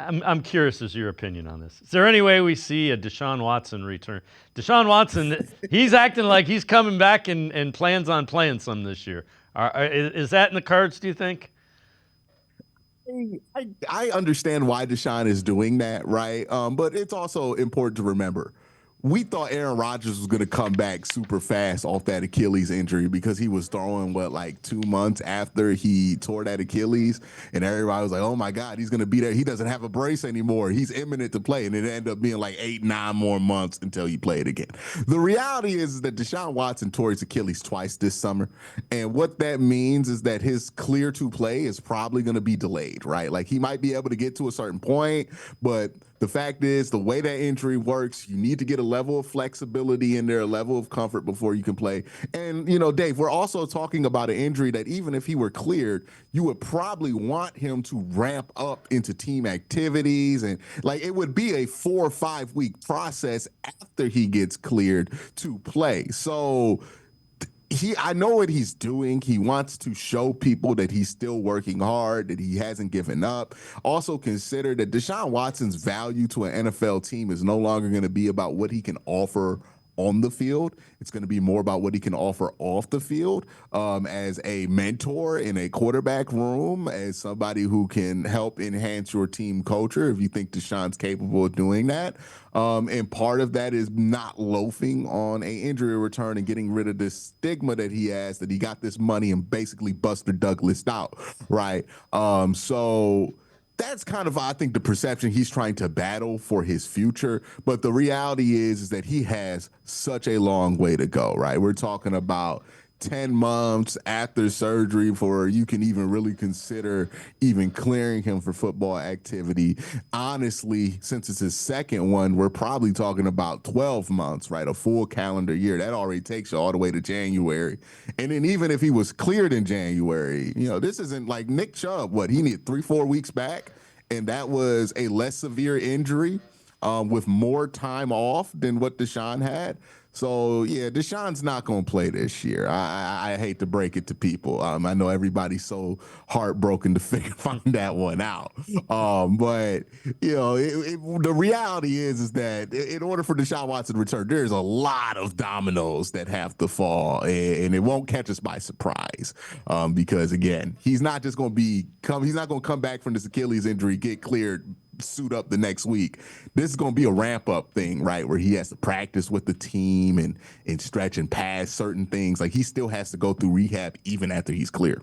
I'm curious as your opinion on this. Is there any way we see a Deshaun Watson return? Deshaun Watson, he's acting like he's coming back and plans on playing some this year. Is that in the cards, do you think? I understand why Deshaun is doing that, right? But it's also important to remember we thought Aaron Rodgers was going to come back super fast off that Achilles injury because he was throwing like 2 months after he tore that Achilles, and everybody was like, "Oh my God, he's going to be there. He doesn't have a brace anymore. He's imminent to play." And it ended up being like 8, 9 more months until he played again. The reality is that Deshaun Watson tore his Achilles twice this summer, and what that means is that his clear to play is probably going to be delayed, right? Like he might be able to get to a certain point, but the fact is, the way that injury works, you need to get a level of flexibility in there, a level of comfort before you can play. And, Dave, we're also talking about an injury that even if he were cleared, you would probably want him to ramp up into team activities. And like it would be a 4 or 5 week process after he gets cleared to play. So I know what he's doing. He wants to show people that he's still working hard, that he hasn't given up. Also consider that Deshaun Watson's value to an NFL team is no longer going to be about what he can offer on the field. It's going to be more about what he can offer off the field, as a mentor in a quarterback room, as somebody who can help enhance your team culture if you think Deshaun's capable of doing that. And part of that is not loafing on a injury return and getting rid of this stigma that he has that he got this money and basically Buster Douglas out, right? So that's kind of, I think, the perception he's trying to battle for his future. But the reality is that he has such a long way to go, right? We're talking about 10 months after surgery for you can even really consider even clearing him for football activity. Honestly, since it's his second one, we're probably talking about 12 months, right? A full calendar year. That already takes you all the way to January. And then even if he was cleared in January, this isn't like Nick Chubb. What, he needed 3, 4 weeks back? And that was a less severe injury, with more time off than what Deshaun had. So yeah, Deshaun's not going to play this year. I hate to break it to people. I know everybody's so heartbroken to find that one out. But the reality is that in order for Deshaun Watson to return, there's a lot of dominoes that have to fall, and it won't catch us by surprise. Because again, he's not just going to he's not going to come back from this Achilles injury, get cleared, suit up the next week. This is going to be a ramp up thing, right? Where he has to practice with the team and stretch and pass certain things. Like he still has to go through rehab even after he's clear.